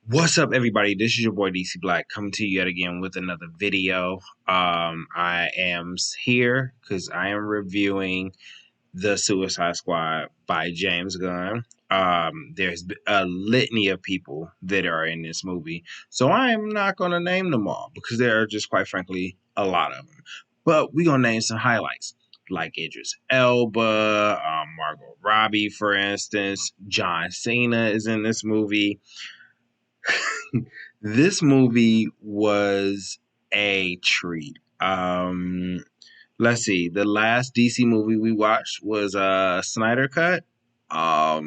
What's up, everybody? This is your boy DC Black coming to you yet again with another video. I am here because I am reviewing The Suicide Squad by James Gunn. There's a litany of people that are in this movie, so I am not going to name them all because there are just, quite frankly, a lot of them. But we're going to name some highlights like Idris Elba, Margot Robbie, for instance. John Cena is in this movie. This movie was a treat. Let's see. The last DC movie we watched was Snyder Cut. I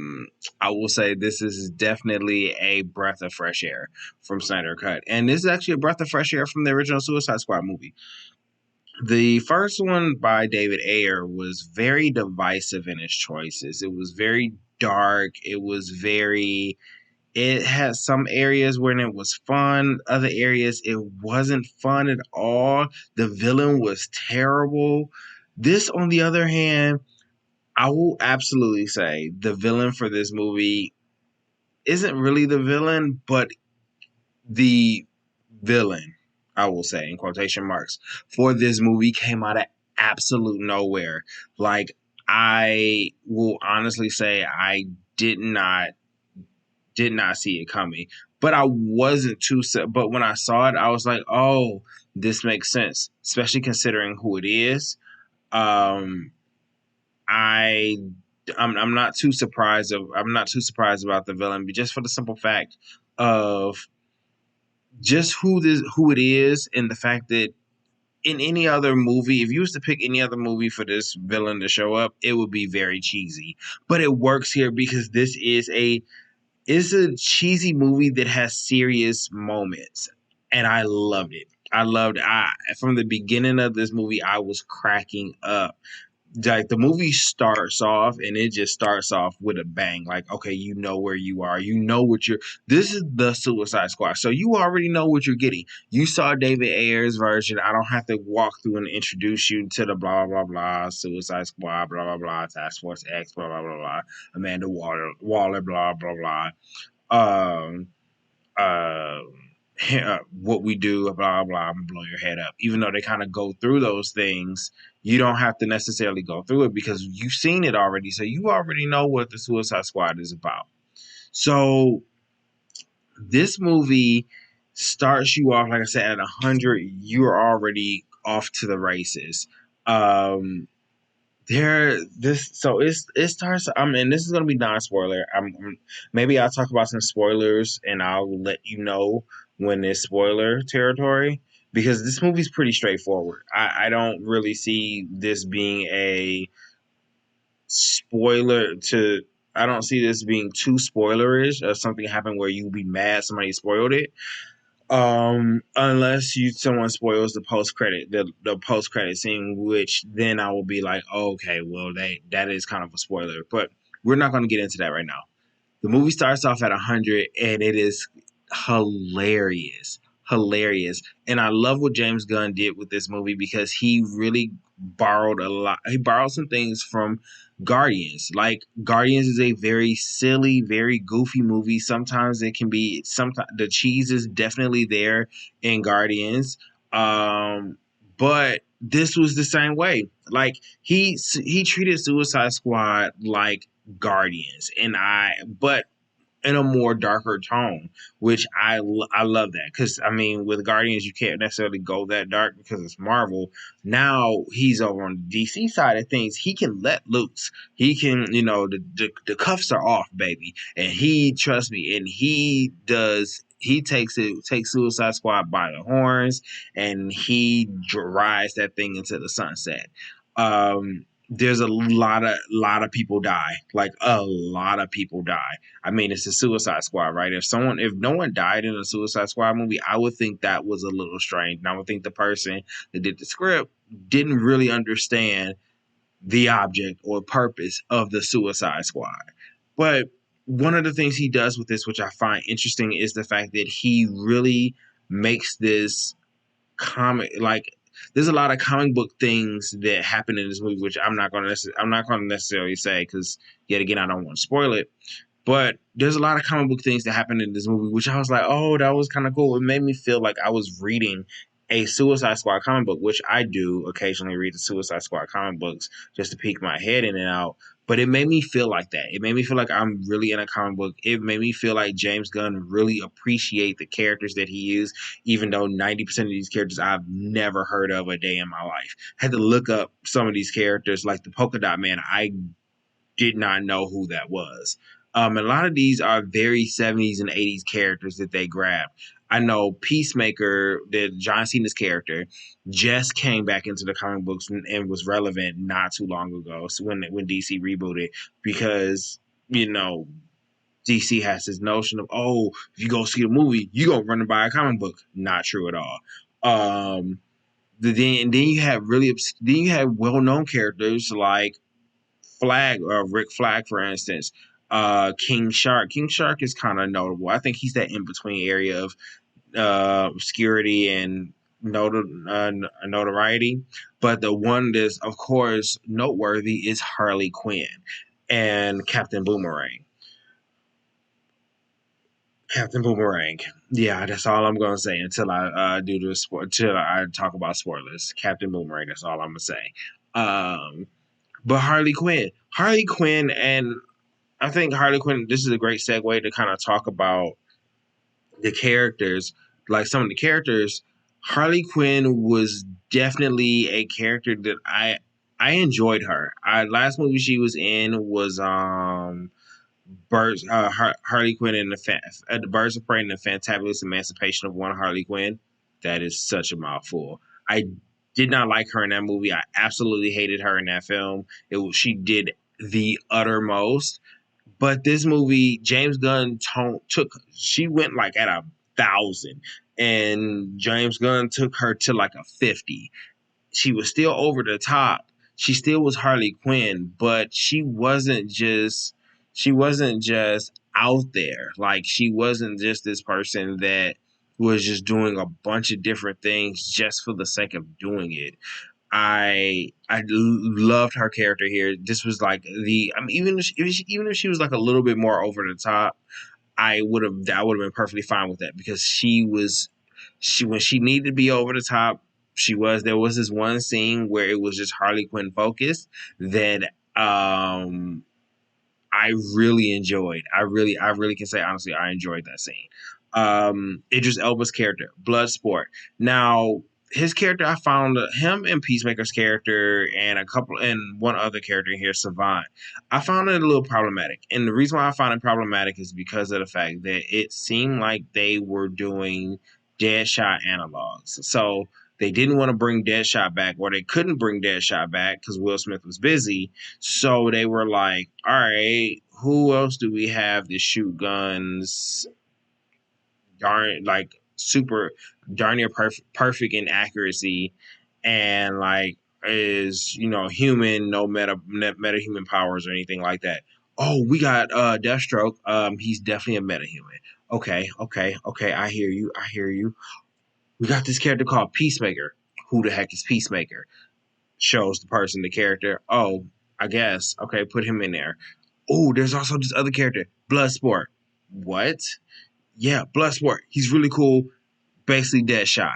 will say this is definitely a breath of fresh air from Snyder Cut, and this is actually a breath of fresh air from the original Suicide Squad movie. The first one by David Ayer was very divisive in its choices. It was very dark. It had some areas where it was fun, other areas it wasn't fun at all. The villain was terrible. This, on the other hand, I will absolutely say the villain for this movie isn't really the villain, but the villain, I will say, in quotation marks, for this movie came out of absolute nowhere. Like, I will honestly say I did not see it coming. But I wasn't too set. But when I saw it, I was like, oh, this makes sense, especially considering who it is. Um, I I'm not too surprised about the villain, but just for the simple fact of just who it is, and the fact that in any other movie, if you was to pick any other movie for this villain to show up, it would be very cheesy. But it works here because this is a cheesy movie that has serious moments, and I loved it. I from the beginning of this movie, I was cracking up. Like, the movie starts off and it just starts off with a bang. Like, okay, you know where you are. You know what you're. This is the Suicide Squad, so you already know what you're getting. You saw David Ayer's version. I don't have to walk through and introduce you to the blah blah blah Suicide Squad, blah blah blah, Task Force X, blah blah blah blah, Amanda Waller, blah blah blah. Um, uh, what we do, blah blah. I'm gonna blow your head up. Even though they kind of go through those things, you don't have to necessarily go through it because you've seen it already. So you already know what the Suicide Squad is about. So this movie starts you off, like I said, at 100. You're already off to the races. Um, it starts. I mean, this is gonna be non-spoiler. Maybe I'll talk about some spoilers and I'll let you know when it's spoiler territory, because this movie's pretty straightforward. I don't really see this being a spoiler to I don't see this being too spoilerish or something happened where you'll be mad somebody spoiled it. Unless someone spoils the post credit scene, which then I will be like, oh, okay, well, that is kind of a spoiler, but we're not going to get into that right now. The movie starts off at 100 and it is hilarious. Hilarious. And I love what James Gunn did with this movie because he really borrowed a lot. He borrowed some things from Guardians. Like, Guardians is a very silly, very goofy movie. Sometimes it can be, sometimes the cheese is definitely there in Guardians. But this was the same way. Like, he treated Suicide Squad like Guardians, but in a more darker tone, which I love that, because I mean, with Guardians you can't necessarily go that dark because it's Marvel. Now he's over on the DC side of things. He can let loose. He can, the cuffs are off, baby, and he, trust me, and he does. He takes Suicide Squad by the horns, and he drives that thing into the sunset. There's a lot of people die. Like, a lot of people die. I mean, it's a Suicide Squad, right? If no one died in a Suicide Squad movie, I would think that was a little strange. And I would think the person that did the script didn't really understand the object or purpose of the Suicide Squad. But one of the things he does with this, which I find interesting, is the fact that he really makes this comic, like, there's a lot of comic book things that happen in this movie, which I'm not going to necessarily say, because yet again I don't want to spoil it. But there's a lot of comic book things that happened in this movie, which I was like, oh, that was kind of cool. It made me feel like I was reading a Suicide Squad comic book, which I do occasionally read the Suicide Squad comic books just to peek my head in and out. But it made me feel like that. It made me feel like I'm really in a comic book. It made me feel like James Gunn really appreciate the characters that he used, even though 90% of these characters I've never heard of a day in my life. Had to look up some of these characters, like the Polka Dot Man. I did not know who that was. A lot of these are very 70s and 80s characters that they grabbed. I know Peacemaker, the John Cena's character, just came back into the comic books and was relevant not too long ago. So when DC rebooted, because you know DC has this notion of, oh, if you go see a movie, you gonna run and buy a comic book. Not true at all. Then you have then you have well known characters like Flag or Rick Flag, for instance. King Shark. King Shark is kind of notable. I think he's that in between area of obscurity and notoriety. But the one that's, of course, noteworthy is Harley Quinn and Captain Boomerang. Captain Boomerang. Yeah, that's all I'm gonna say until I until I talk about spoilers. Captain Boomerang. That's all I'm gonna say. But Harley Quinn, and I think Harley Quinn. This is a great segue to kind of talk about the characters. Like some of the characters, Harley Quinn was definitely a character that I enjoyed her. Last movie she was in was Harley Quinn and the Birds of Prey and the Fantabulous Emancipation of One Harley Quinn. That is such a mouthful. I did not like her in that movie. I absolutely hated her in that film. She did the uttermost. But this movie, James Gunn she went like at 1,000, and James Gunn took her to like a 50. She was still over the top. She still was Harley Quinn, but she wasn't just out there. Like she wasn't just this person that was just doing a bunch of different things just for the sake of doing it. I loved her character here. This was like I mean, even if she was like a little bit more over the top, I would have been perfectly fine with that because she when she needed to be over the top, she was. There was this one scene where it was just Harley Quinn focused that I really enjoyed. I really can say honestly, I enjoyed that scene. Idris Elba's character, Bloodsport. Now, his character, I found him and Peacemaker's character and one other character in here, Savant. I found it a little problematic. And the reason why I found it problematic is because of the fact that it seemed like they were doing Deadshot analogs. So they didn't want to bring Deadshot back, or they couldn't bring Deadshot back because Will Smith was busy. So they were like, all right, who else do we have to shoot guns super darn near perfect in accuracy and like is human, no meta human powers or anything like that. Oh, we got Deathstroke. He's definitely a metahuman. Okay, I hear you. We got this character called Peacemaker. Who the heck is Peacemaker? Shows the person, the character. Oh, I guess. Okay, put him in there. Oh, there's also this other character, Bloodsport. What? Yeah, Bloodsport. He's really cool. Basically Deadshot.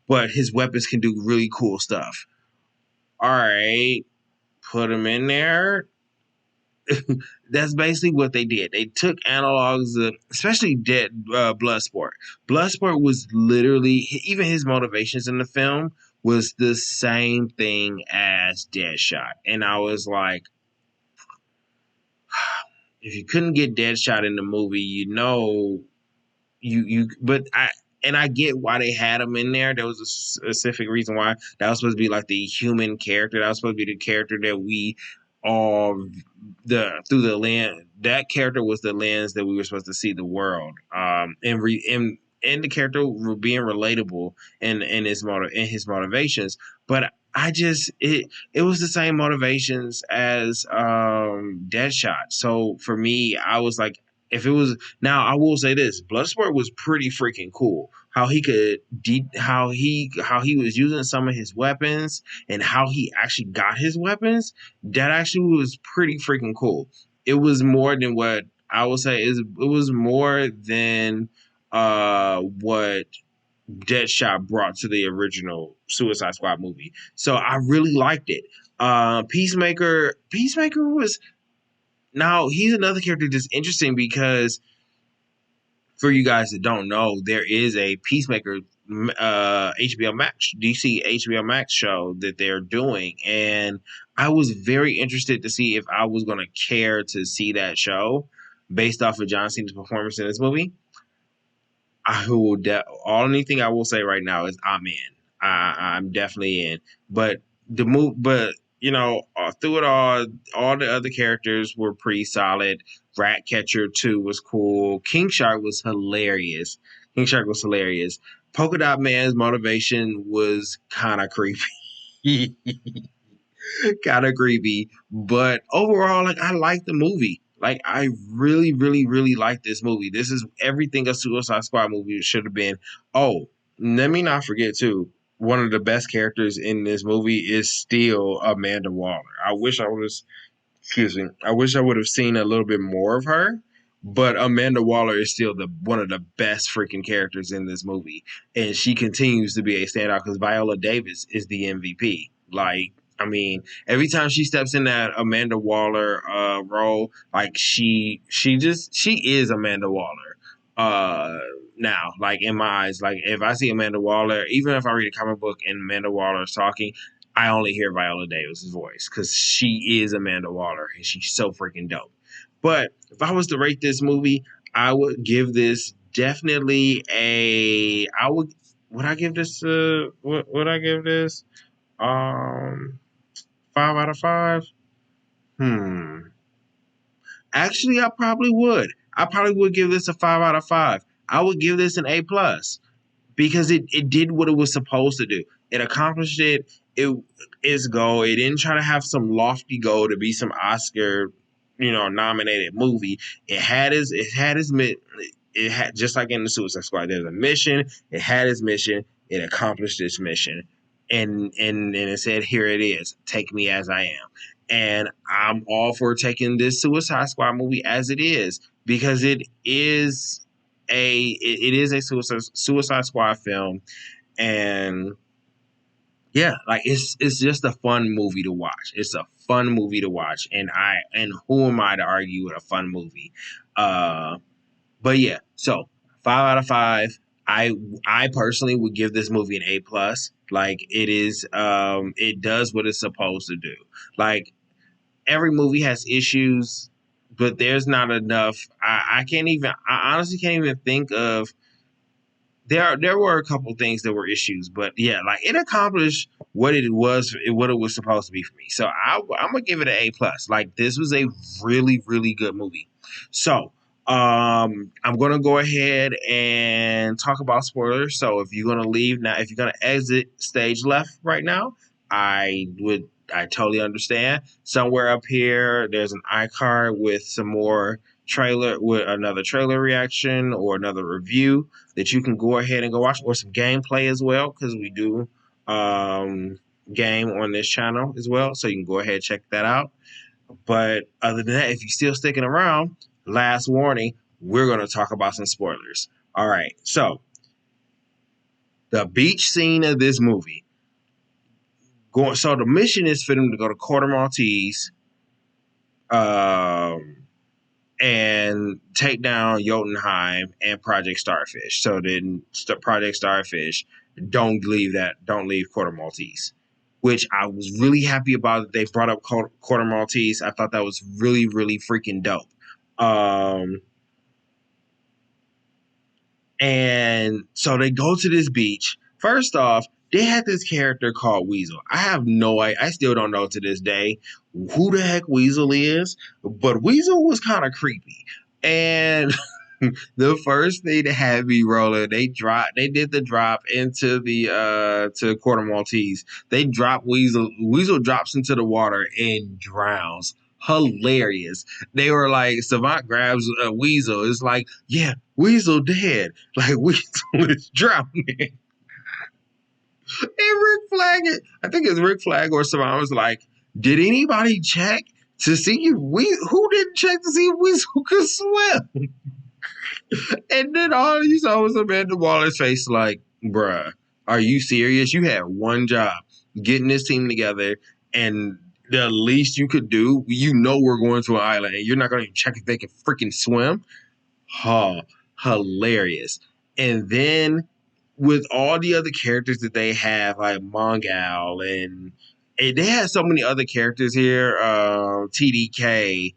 But his weapons can do really cool stuff. All right, put him in there. That's basically what they did. They took analogs of, especially Bloodsport. Bloodsport was literally, even his motivations in the film was the same thing as Deadshot. And I was like, if you couldn't get Deadshot in the movie, but I get why they had him in there. There was a specific reason why. That was supposed to be like the human character. That was supposed to be the character that we all through the lens. That character was the lens that we were supposed to see the world. And the character being relatable in his motivations. But it was the same motivations as Deadshot. So for me, I was like, if it was now, I will say this: Bloodsport was pretty freaking cool. How he could, how he was using some of his weapons, and how he actually got his weapons. That actually was pretty freaking cool. it was more than what I would say is it was more than what Deadshot brought to the original Suicide Squad movie. So I really liked it. Peacemaker was now he's another character that's interesting because for you guys that don't know, there is a Peacemaker HBO Max DC HBO Max show that they're doing, and I was very interested to see if I was going to care to see that show based off of John Cena's performance in this movie. I will anything I will say right now is I'm in. I'm definitely in. But but through it all the other characters were pretty solid. Ratcatcher 2 was cool. King Shark was hilarious. King Shark was hilarious. Polka Dot Man's motivation was kind of creepy. Kind of creepy. But overall, like I like the movie. Like I really, really, really like this movie. This is everything a Suicide Squad movie should have been. Oh, let me not forget too. One of the best characters in this movie is still Amanda Waller. Excuse me. I wish I would have seen a little bit more of her, but Amanda Waller is still the one of the best freaking characters in this movie, and she continues to be a standout because Viola Davis is the MVP. Like, I mean, every time she steps in that Amanda Waller role, like she is Amanda Waller. Now, like in my eyes, like if I see Amanda Waller, even if I read a comic book and Amanda Waller is talking, I only hear Viola Davis's voice because she is Amanda Waller and she's so freaking dope. But if I was to rate this movie, I would give this definitely a. Would I give this would I give this 5 out of 5? Hmm. Actually, I probably would. I probably would give this a 5 out of 5. I would give this an A+ because it did what it was supposed to do. It accomplished it. Its goal. It didn't try to have some lofty goal to be some Oscar, nominated movie. It had just like in the Suicide Squad. There's a mission. It had its mission. It accomplished its mission, and it said, "Here it is. Take me as I am." And I'm all for taking this Suicide Squad movie as it is because it is a Suicide Squad film, and yeah, like it's just a fun movie to watch. It's a fun movie to watch, and who am I to argue with a fun movie? Uh, but yeah, so 5 out of 5. I personally would give this movie an A+. Like it does what it's supposed to do. Like every movie has issues, but there's not enough. I honestly can't even think of there were a couple things that were issues, but yeah, like it accomplished what it was supposed to be for me. So I'm gonna give it an A+. Like this was a really really good movie. So I'm gonna go ahead and talk about spoilers. So if you're gonna leave now, if you're gonna exit stage left right now, I totally understand. Somewhere up here, there's an iCard with some more with another trailer reaction or another review that you can go ahead and go watch, or some gameplay as well, because we do game on this channel as well. So you can go ahead and check that out. But other than that, if you're still sticking around, last warning, we're going to talk about some spoilers. All right. So the beach scene of this movie. So the mission is for them to go to Quarter Maltese and take down Jotunheim and Project Starfish. So then Project Starfish don't leave Quarter Maltese, which I was really happy about that they brought up Quarter Maltese. I thought that was really, really freaking dope. And so they go to this beach. First off, they had this character called Weasel. I have no idea. I still don't know to this day who the heck Weasel is, but Weasel was kind of creepy. And the first thing that had me rolling, they did the drop into the to Quarter Maltese. They drop Weasel. Weasel drops into the water and drowns. Hilarious. They were like, Savant grabs Weasel. It's like, yeah, Weasel dead. Like Weasel is drowning. And Rick Flag, I think it's Rick Flag or Savant was like, did anybody check to see if we who didn't check to see if we could swim. And then all you saw was Amanda Waller's face like, bruh, are you serious? You had one job, getting this team together, and the least you could do, you know we're going to an island, and you're not going to check if they can freaking swim? Huh, hilarious. And then with all the other characters that they have, like Mongal, and they had so many other characters here, TDK,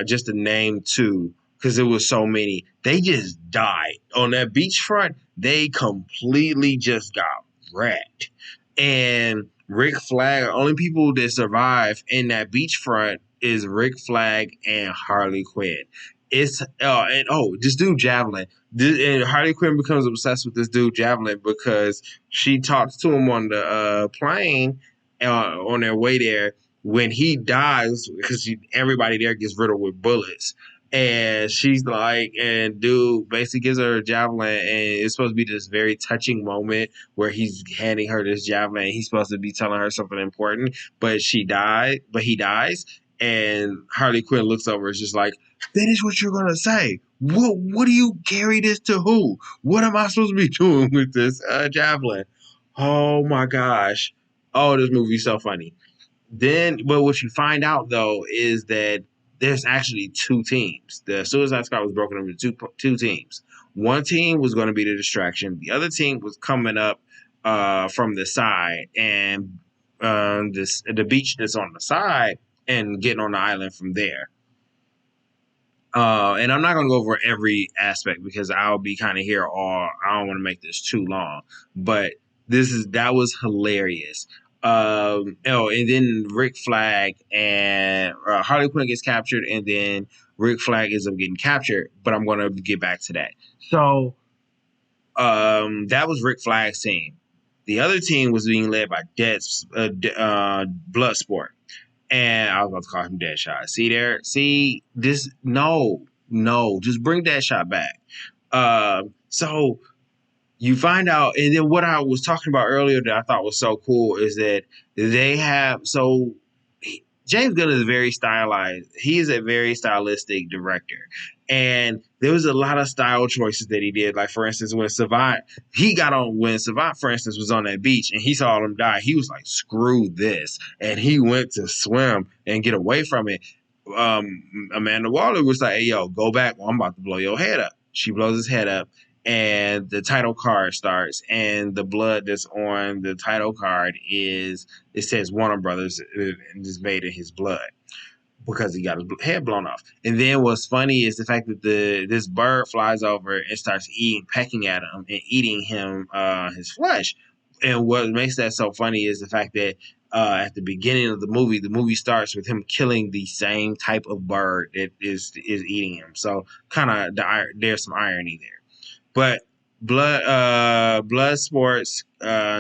just to name two, because it was so many. They just died on that beachfront. They completely just got wrecked. And Rick Flag, only people that survive in that beachfront is Rick Flag and Harley Quinn. It's and oh, this dude Javelin. And Harley Quinn becomes obsessed with this dude Javelin because she talks to him on the plane on their way there when he dies, because everybody there gets riddled with bullets. And she's like, and dude basically gives her a javelin, and it's supposed to be this very touching moment where he's handing her this javelin. And he's supposed to be telling her something important, but he dies. And Harley Quinn looks over, is just like, finish what you're gonna say. What do you carry this to who? What am I supposed to be doing with this javelin? Oh my gosh. Oh, this movie's so funny. Then, but what you find out though is that there's actually two teams. The Suicide Squad was broken up into two teams. One team was going to be the distraction. The other team was coming up from the side and the beach that's on the side and getting on the island from there. And I'm not going to go over every aspect because I'll be kind of here all. I don't want to make this too long, but that was hilarious. And then Rick Flag and Harley Quinn gets captured, and then Rick Flag ends up getting captured. But I'm going to get back to that. So that was Rick Flag's team. The other team was being led by Bloodsport. And I was about to call him Deadshot. See this? No, just bring Deadshot back. So you find out, and then what I was talking about earlier that I thought was so cool is that they have James Gunn is very stylized. He is a very stylistic director. And there was a lot of style choices that he did. Like, for instance, when Savant, for instance, was on that beach and he saw them die, he was like, screw this. And he went to swim and get away from it. Amanda Waller was like, hey, yo, go back. Well, I'm about to blow your head up. She blows his head up. And the title card starts, and the blood that's on the title card it says Warner Brothers, and is made in his blood because he got his head blown off. And then what's funny is the fact that this bird flies over and starts pecking at him and eating him his flesh. And what makes that so funny is the fact that at the beginning of the movie starts with him killing the same type of bird that is eating him. So kind of there's some irony there. But Blood Sports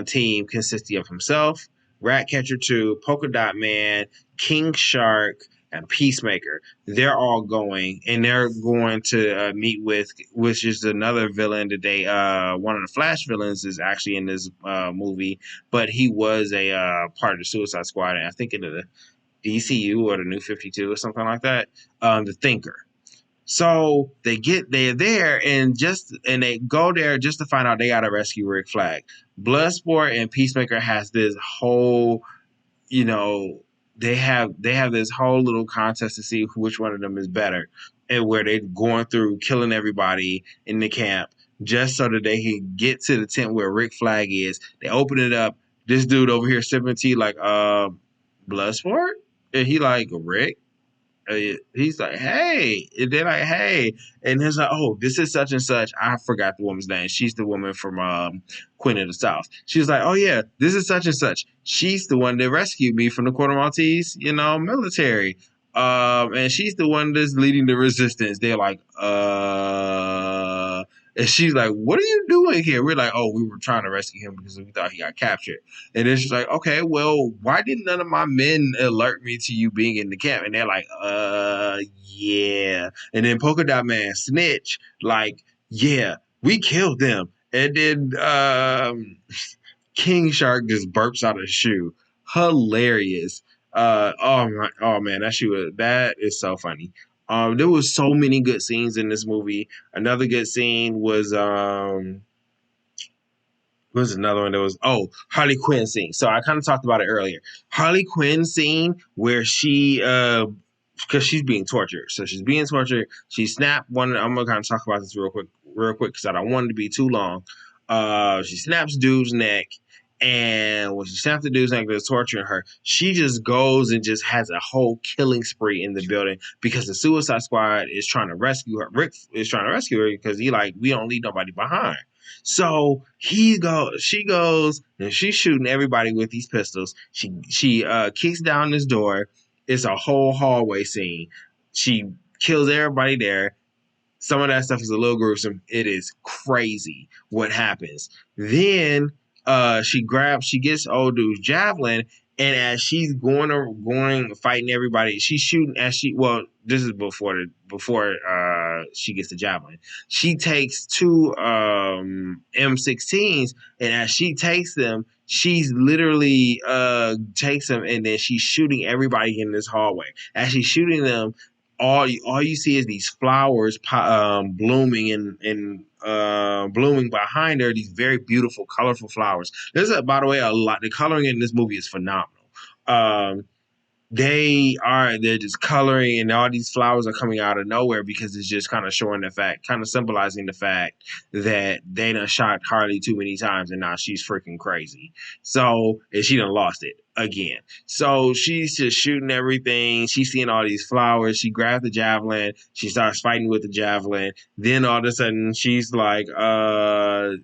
team consisting of himself, Ratcatcher 2, Polka Dot Man, King Shark, and Peacemaker. They're all going, and they're going to meet with, which is another villain that one of the Flash villains is actually in this movie, but he was a part of the Suicide Squad, and I think in the DCU or the New 52 or something like that, the Thinker. So they're there and they go there just to find out they gotta rescue Rick Flag. Bloodsport and Peacemaker has this whole, they have this whole little contest to see which one of them is better, and where they're going through killing everybody in the camp just so that they can get to the tent where Rick Flag is. They open it up. This dude over here sipping tea like Bloodsport, and he like, Rick. He's like, hey, and they're like, hey, and he's like, oh, this is such and such. I forgot the woman's name. She's the woman from Queen of the South. She was like, oh yeah, this is such and such. She's the one that rescued me from the Quarter Maltese, military. And she's the one that's leading the resistance. They're like, and she's like, what are you doing here? We're like, oh, we were trying to rescue him because we thought he got captured. And then she's like, okay, well, why didn't none of my men alert me to you being in the camp? And they're like, yeah. And then Polka Dot Man snitch, like, yeah, we killed them. And then King Shark just burps out a shoe. Hilarious. Oh man, that is so funny. There was so many good scenes in this movie. Another good scene was another one that was Harley Quinn scene. So I kind of talked about it earlier. Harley Quinn scene where she because she's being tortured. So she's being tortured. She snapped one. I'm gonna kind of talk about this real quick, because I don't want it to be too long. She snaps dude's neck, and when she snaps the dude's neck that's torturing her, she just goes and just has a whole killing spree in the building because the Suicide Squad is trying to rescue her. Rick is trying to rescue her because we don't leave nobody behind. So she goes, and she's shooting everybody with these pistols. She kicks down this door. It's a whole hallway scene. She kills everybody there. Some of that stuff is a little gruesome. It is crazy what happens. Then she gets old dude's javelin, and as she's going fighting everybody, she's shooting as she well. This is before she gets the javelin. She takes two M16s, and as she takes them, she's literally takes them, and then she's shooting everybody in this hallway. As she's shooting them, all you see is these flowers blooming and blooming behind her. These very beautiful, colorful flowers. By the way, a lot. The coloring in this movie is phenomenal. Um, they're just coloring, and all these flowers are coming out of nowhere because it's just kind of showing the fact, kind of symbolizing the fact that they done shot Harley too many times, and now she's freaking crazy. So, and she done lost it again. So she's just shooting everything. She's seeing all these flowers. She grabs the javelin. She starts fighting with the javelin. Then all of a sudden she's like, they're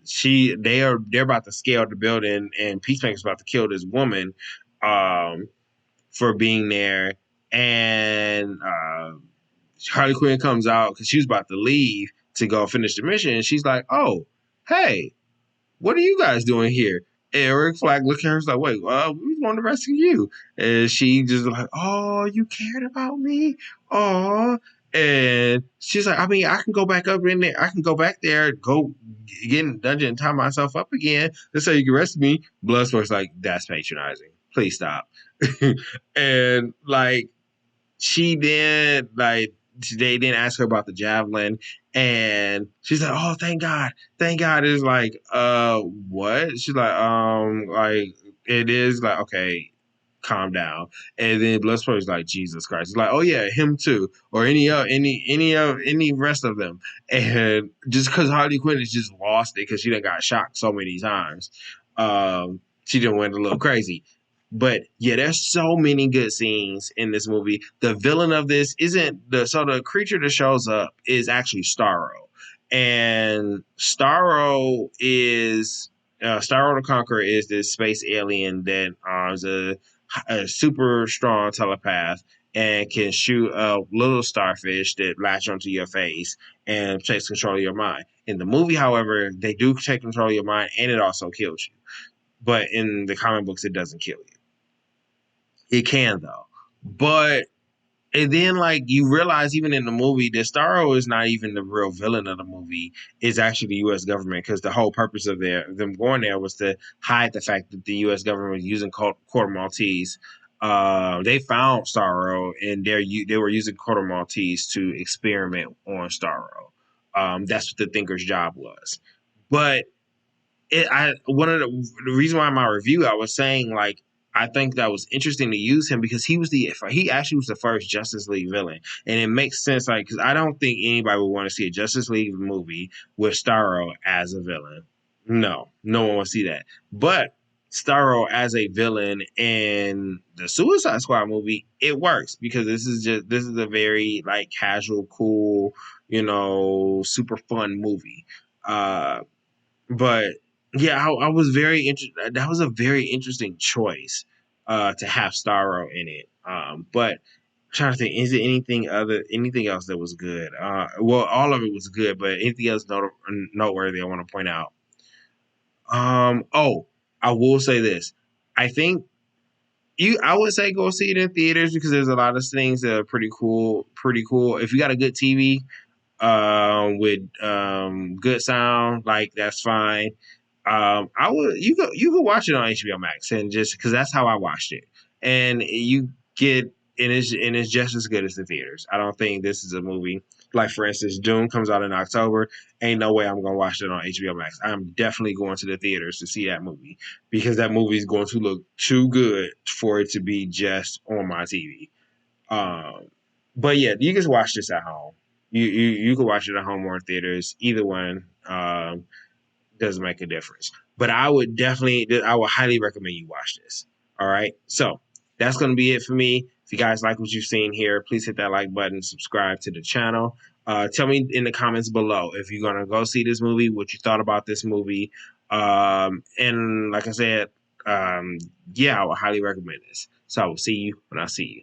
about to scale the building, and Peacemaker's about to kill this woman. For being there, and Harley Quinn comes out because she was about to leave to go finish the mission, and she's like, "Oh, hey, what are you guys doing here?" And Rick Flag looked at her, like, "Wait, we want to rescue you," and she just like, "Oh, you cared about me, oh." And she's like, I mean, I can go back up in there. I can go back there, go get in the dungeon and tie myself up again. That's how you can rescue me. Bloodsport's like, that's patronizing. Please stop. And like she then like they didn't ask her about the javelin, and she's like, "Oh, thank God." It's like, what? She's like it is like, okay, calm down. And then Bloodsport is like, Jesus Christ. It's like, oh yeah, him too, or any rest of them. And just because Harley Quinn has just lost it because she done got shocked so many times, she done went a little crazy. But yeah, there's so many good scenes in this movie. The villain of this isn't the creature that shows up is actually Starro. And Starro the Conqueror is this space alien that is a super strong telepath and can shoot a little starfish that latch onto your face and takes control of your mind. In the movie, however, they do take control of your mind and it also kills you. But in the comic books, it doesn't kill you. It can though. But and then like you realize even in the movie that Starro is not even the real villain of the movie. It's actually the US government because the whole purpose of them going there was to hide the fact that the US government was using Quarter Maltese. They found Starro and they were using Quarter Maltese to experiment on Starro. That's what the Thinker's job was. But one of the reason why in my review I was saying like I think that was interesting to use him because he actually was the first Justice League villain, and it makes sense like because I don't think anybody would want to see a Justice League movie with Starro as a villain. No one will see that. But Starro as a villain in the Suicide Squad movie, it works because this is a very like casual, cool, super fun movie. But yeah, I was very interested. That was a very interesting choice to have Starro in it. But I'm trying to think, is it anything else that was good? Well, all of it was good, but anything else noteworthy I want to point out? Oh, I will say this. I think I would say go see it in theaters because there's a lot of things that are pretty cool. Pretty cool. If you got a good TV, with good sound, like that's fine. I would you could watch it on HBO Max and just because that's how I watched it, and get and it's just as good as the theaters. I don't think this is a movie like, for instance, Dune comes out in October. Ain't no way I'm gonna watch it on HBO Max. I'm definitely going to the theaters to see that movie because that movie is going to look too good for it to be just on my TV. Um, but yeah, you can watch this at home. You can watch it at home or in theaters. Either one. Doesn't make a difference. But I would highly recommend you watch this. All right. So that's going to be it for me. If you guys like what you've seen here, please hit that like button, subscribe to the channel. Tell me in the comments below if you're going to go see this movie, what you thought about this movie. And like I said, yeah, I would highly recommend this. So I will see you when I see you.